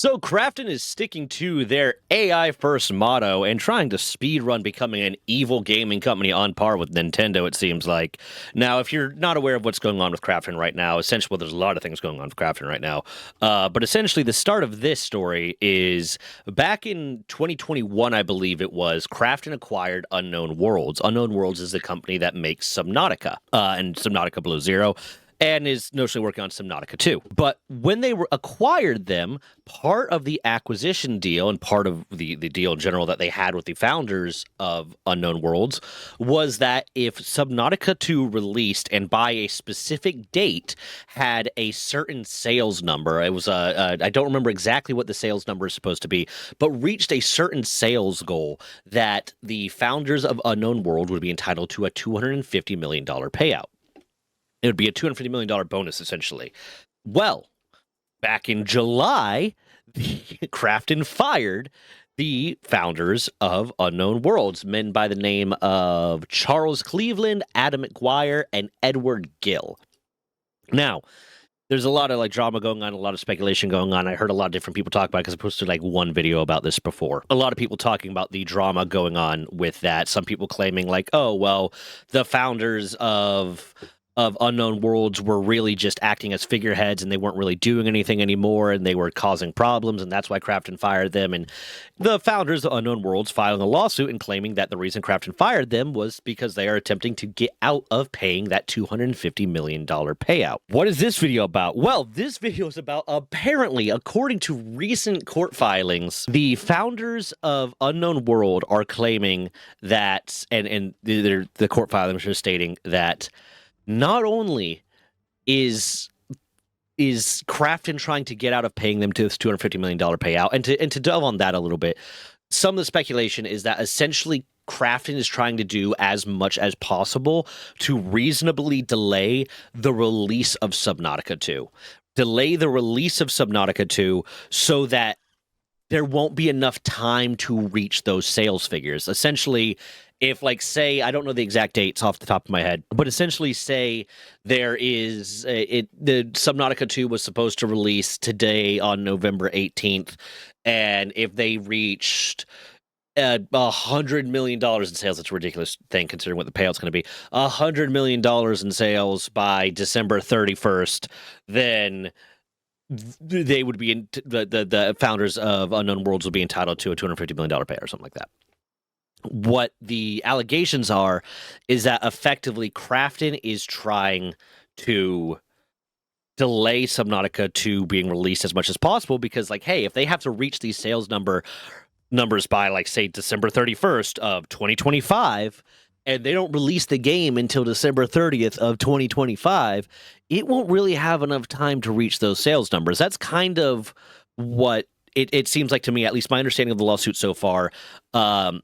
So Krafton is sticking to their AI first motto and trying to speedrun becoming an evil gaming company on par with Nintendo, it seems like. Now, if you're not aware of what's going on with Krafton right now, essentially, well, there's a lot of things going on with Krafton right now. But essentially, the start of this story is back in 2021, I believe it was, Krafton acquired Unknown Worlds. Unknown Worlds is the company that makes Subnautica and Subnautica Below Zero, and is notionally working on Subnautica 2. But when they acquired them, part of the acquisition deal and part of the deal in general that they had with the founders of Unknown Worlds was that if Subnautica 2 released and by a specific date had a certain sales number, it was I don't remember exactly what the sales number is supposed to be, but reached a certain sales goal, that the founders of Unknown World would be entitled to a $250 million payout. It would be a $250 million bonus, essentially. Well, back in July, Krafton fired the founders of Unknown Worlds, men by the name of Charles Cleveland, Adam McGuire, and Edward Gill. Now, there's a lot of drama going on, a lot of speculation going on. I heard a lot of different people talk about it because I posted one video about this before. A lot of people talking about the drama going on with that. Some people claiming oh, well, the founders of Unknown Worlds were really just acting as figureheads and they weren't really doing anything anymore and they were causing problems, and that's why Krafton fired them. And the founders of Unknown Worlds filing a lawsuit and claiming that the reason Krafton fired them was because they are attempting to get out of paying that $250 million payout. What is this video about? Well, this video is about, apparently, according to recent court filings, the founders of Unknown World are claiming that, and the court filings are stating that not only is Krafton trying to get out of paying them to this $250 million payout, and to delve on that a little bit, some of the speculation is that essentially Krafton is trying to do as much as possible to reasonably delay the release of Subnautica 2. Delay the release of Subnautica 2 so that there won't be enough time to reach those sales figures. Essentially, if say, I don't know the exact dates off the top of my head, but essentially say there is the Subnautica 2 was supposed to release today on November 18th, and if they reached $100 million in sales, it's a ridiculous thing considering what the payout's going to be, $100 million in sales by December 31st, then they would be the founders of Unknown Worlds would be entitled to a $250 million payout or something like that. What the allegations are is that effectively Krafton is trying to delay Subnautica 2 being released as much as possible because, hey, if they have to reach these sales numbers by, say, December 31st of 2025, and they don't release the game until December 30th of 2025, it won't really have enough time to reach those sales numbers. That's kind of what it seems like to me, at least my understanding of the lawsuit so far,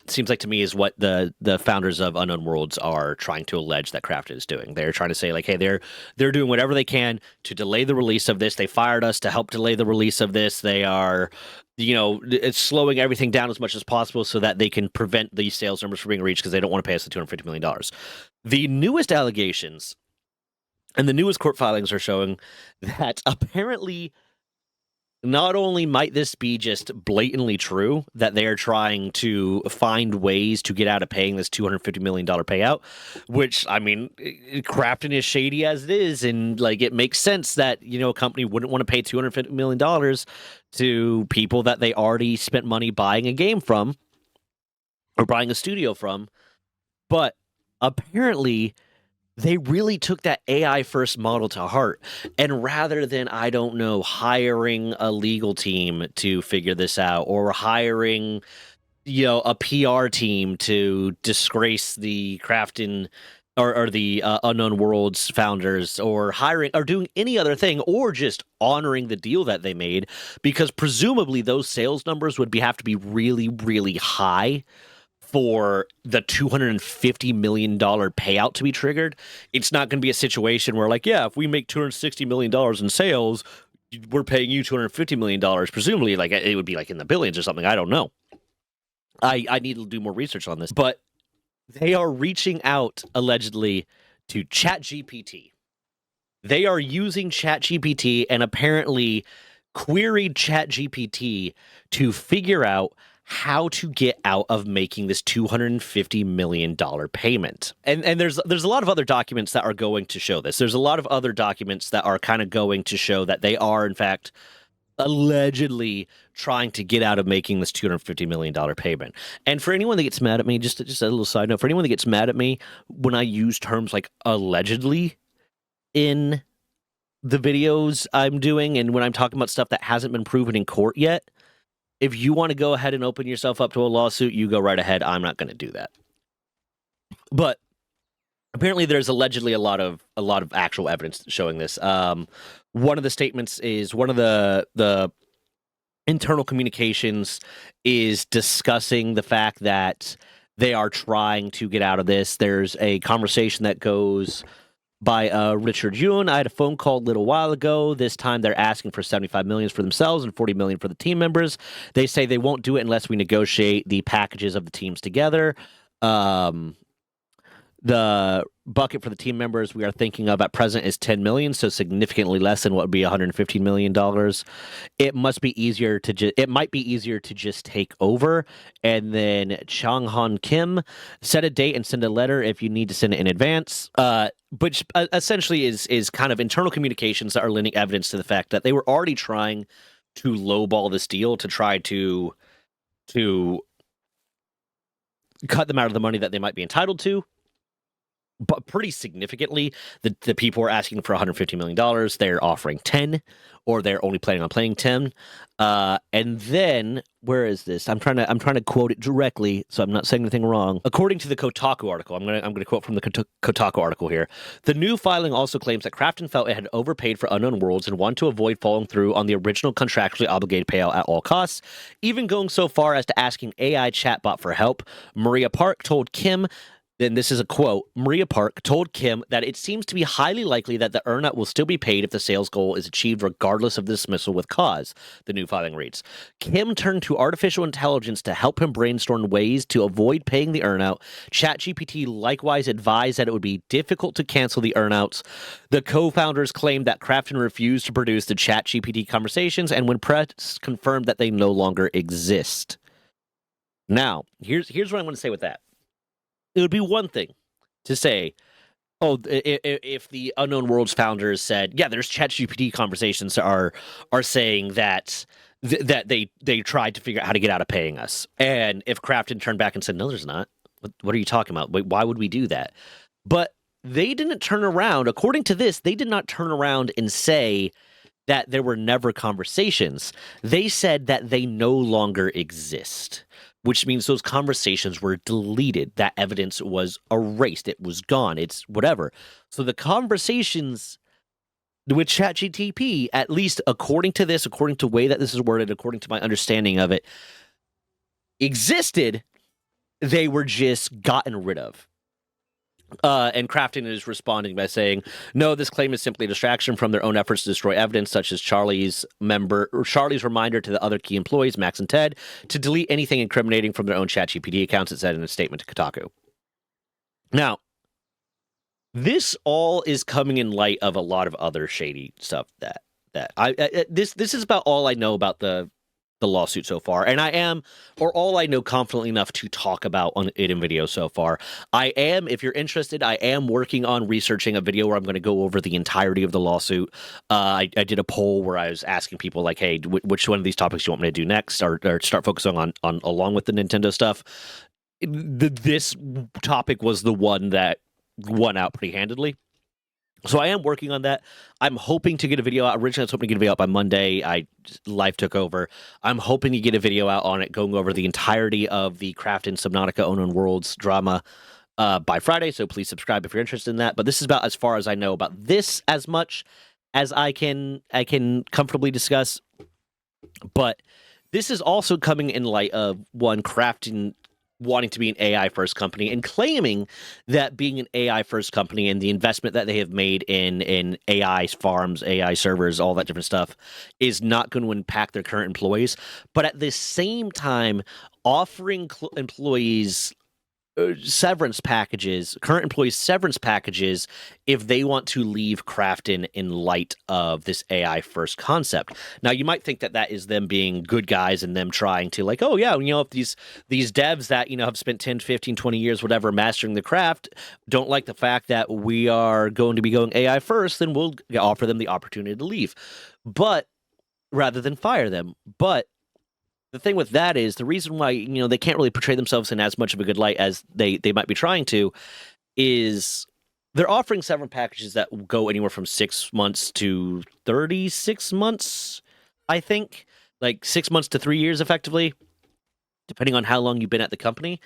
seems like to me is what the founders of Unknown Worlds are trying to allege that Krafton is doing. They're trying to say, hey, they're doing whatever they can to delay the release of this. They fired us to help delay the release of this. They are, it's slowing everything down as much as possible so that they can prevent these sales numbers from being reached because they don't want to pay us the $250 million. The newest allegations and the newest court filings are showing that apparently not only might this be just blatantly true, that they are trying to find ways to get out of paying this $250 million payout, which, I mean, Krafton is shady as it is, and it makes sense that, a company wouldn't want to pay $250 million to people that they already spent money buying a game from or buying a studio from. But apparently they really took that AI first model to heart. And rather than, I don't know, hiring a legal team to figure this out or hiring, a PR team to disgrace the Krafton or the Unknown Worlds founders, or hiring or doing any other thing, or just honoring the deal that they made, because presumably those sales numbers would have to be really, really high for the $250 million payout to be triggered. It's not going to be a situation where, if we make $260 million in sales, we're paying you $250 million. Presumably, it would be in the billions or something. I don't know. I need to do more research on this. But they are reaching out, allegedly, to ChatGPT. They are using ChatGPT, and apparently queried ChatGPT to figure out how to get out of making this $250 million payment. And there's a lot of other documents that are going to show this. There's a lot of other documents that are kind of going to show that they are, in fact, allegedly trying to get out of making this $250 million payment. And for anyone that gets mad at me, just a little side note, for anyone that gets mad at me when I use terms like allegedly in the videos I'm doing and when I'm talking about stuff that hasn't been proven in court yet, if you want to go ahead and open yourself up to a lawsuit, you go right ahead. I'm not going to do that. But apparently there's allegedly a lot of actual evidence showing this. One of the statements is one of the internal communications is discussing the fact that they are trying to get out of this. There's a conversation that goes by Richard Yun. I had a phone call a little while ago. This time they're asking for $75 million for themselves and $40 million for the team members. They say they won't do it unless we negotiate the packages of the teams together. The bucket for the team members we are thinking of at present is $10 million, so significantly less than what would be $115 million. It might be easier to just take over. And then Chang Han Kim, set a date and send a letter if you need to send it in advance. Which essentially is kind of internal communications that are lending evidence to the fact that they were already trying to lowball this deal to try to cut them out of the money that they might be entitled to. But pretty significantly, the people are asking for $150 million. They're offering 10, or they're only planning on playing 10. And then, where is this? I'm trying to quote it directly, so I'm not saying anything wrong. According to the Kotaku article, I'm gonna quote from the Kotaku article here. The new filing also claims that Krafton felt it had overpaid for Unknown Worlds and wanted to avoid falling through on the original contractually obligated payout at all costs, even going so far as to asking AI chatbot for help. Maria Park told Kim. Then this is a quote. Maria Park told Kim that it seems to be highly likely that the earnout will still be paid if the sales goal is achieved regardless of the dismissal with cause, the new filing reads. Kim turned to artificial intelligence to help him brainstorm ways to avoid paying the earnout. ChatGPT likewise advised that it would be difficult to cancel the earnouts. The co-founders claimed that Krafton refused to produce the ChatGPT conversations, and when pressed, confirmed that they no longer exist. Now, here's what I'm going to say with that. It would be one thing to say, oh, if the Unknown Worlds founders said, yeah, there's ChatGPT conversations that are saying that they tried to figure out how to get out of paying us. And if Krafton turned back and said, no, there's not. What are you talking about? Wait, why would we do that? But they didn't turn around. According to this, they did not turn around and say that there were never conversations. They said that they no longer exist, which means those conversations were deleted. That evidence was erased. It was gone. It's whatever. So the conversations with ChatGPT, at least according to this, according to the way that this is worded, according to my understanding of it, existed. They were just gotten rid of. And Krafton is responding by saying, no, this claim is simply a distraction from their own efforts to destroy evidence, such as Charlie's reminder to the other key employees, Max and Ted, to delete anything incriminating from their own ChatGPT accounts, it said in a statement to Kotaku. Now, this all is coming in light of a lot of other shady stuff that this is about all I know about the lawsuit so far, and all I know confidently enough to talk about on it in video so far. If you're interested, I am working on researching a video where I'm going to go over the entirety of the lawsuit. I did a poll where I was asking people like, hey, which one of these topics do you want me to do next, or start focusing on along with the Nintendo stuff. This topic was the one that won out pretty handedly. So I am working on that. I'm hoping to get a video out. Originally, I was hoping to get a video out by Monday. Life took over. I'm hoping to get a video out on it, going over the entirety of the Krafton Subnautica Unknown Worlds drama by Friday. So please subscribe if you're interested in that. But this is about as far as I know about this, as much as I can comfortably discuss. But this is also coming in light of one, Krafton wanting to be an AI-first company and claiming that being an AI-first company and the investment that they have made in AI farms, AI servers, all that different stuff is not going to impact their current employees. But at the same time, offering employees severance packages, current employees severance packages, if they want to leave Krafton in light of this AI first concept. Now, you might think that that is them being good guys and them trying to like, oh yeah, if these devs that have spent 10, 15, 20 years whatever mastering the craft don't like the fact that we are going to be going AI first, then we'll offer them the opportunity to leave, but rather than fire them. But the thing with that is the reason why they can't really portray themselves in as much of a good light as they might be trying to is they're offering severance packages that go anywhere from 6 months to 36 months, I think, like 6 months to 3 years effectively, depending on how long you've been at the company.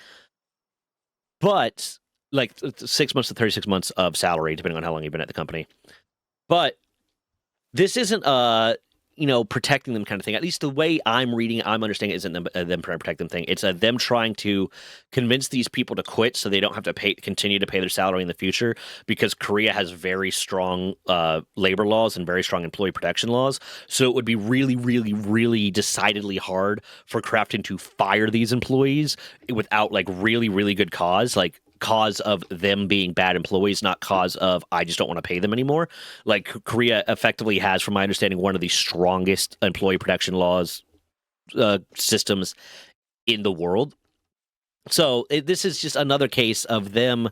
But like 6 months to 36 months of salary, depending on how long you've been at the company. But this isn't protecting them kind of thing. At least the way I'm reading it, I'm understanding it isn't them trying to protect them thing. It's them trying to convince these people to quit so they don't have to continue to pay their salary in the future, because Korea has very strong labor laws and very strong employee protection laws. So it would be really, really, really decidedly hard for Krafton to fire these employees without like really, really good cause, like cause of them being bad employees, not cause of I just don't want to pay them anymore. Like Korea effectively has, from my understanding, one of the strongest employee protection laws systems in the world. So this is just another case of them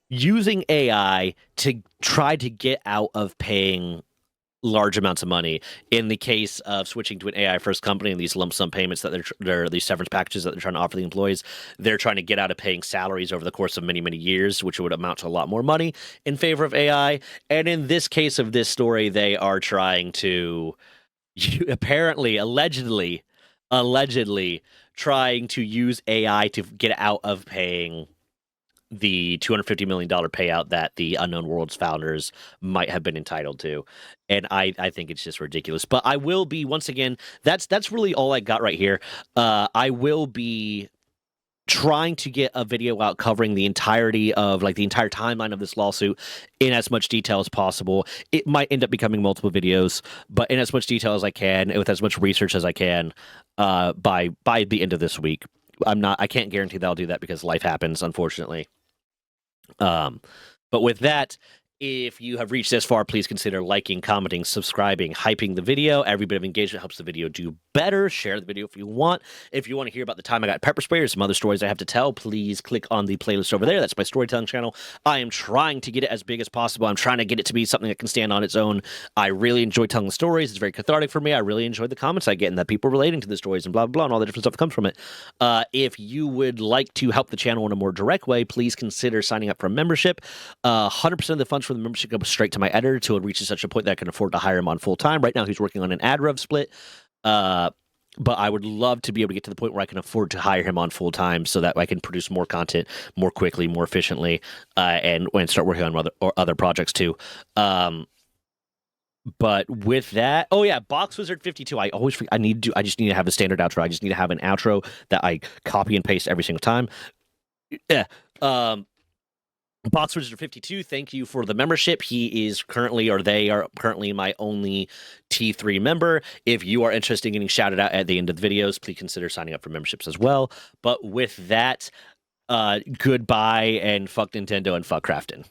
using AI to try to get out of paying large amounts of money. In the case of switching to an AI first company and these lump sum payments that they're these severance packages that they're trying to offer the employees, they're trying to get out of paying salaries over the course of many, many years, which would amount to a lot more money in favor of AI. And in this case of this story, they are trying to apparently, allegedly trying to use AI to get out of paying the $250 million payout that the Unknown Worlds founders might have been entitled to. And I think it's just ridiculous. But I will be, once again, that's really all I got right here. I will be trying to get a video out covering the entirety of the entire timeline of this lawsuit in as much detail as possible. It might end up becoming multiple videos, but in as much detail as I can, with as much research as I can, by the end of this week. I can't guarantee that I'll do that because life happens, unfortunately. But with that, if you have reached this far, please consider liking, commenting, subscribing, hyping the video. Every bit of engagement helps the video do better. Share the video if you want. If you want to hear about the time I got pepper spray or some other stories I have to tell, please click on the playlist over there. That's my storytelling channel. I am trying to get it as big as possible. I'm trying to get it to be something that can stand on its own. I really enjoy telling the stories. It's very cathartic for me. I really enjoy the comments I get and that people relating to the stories and blah, blah, blah, and all the different stuff that comes from it. If you would like to help the channel in a more direct way, please consider signing up for a membership. 100% of the funds from the membership goes straight to my editor until it reaches such a point that I can afford to hire him on full time. Right now, he's working on an ad rev split. But I would love to be able to get to the point where I can afford to hire him on full time so that I can produce more content more quickly, more efficiently, and start working on other projects too. But with that, oh yeah, Box Wizard 52. I always forget, I just need to have a standard outro. I just need to have an outro that I copy and paste every single time. Yeah. Box Wizard 52, thank you for the membership. They are currently my only T3 member. If you are interested in getting shouted out at the end of the videos, please consider signing up for memberships as well. But with that, goodbye and fuck Nintendo and fuck Krafton.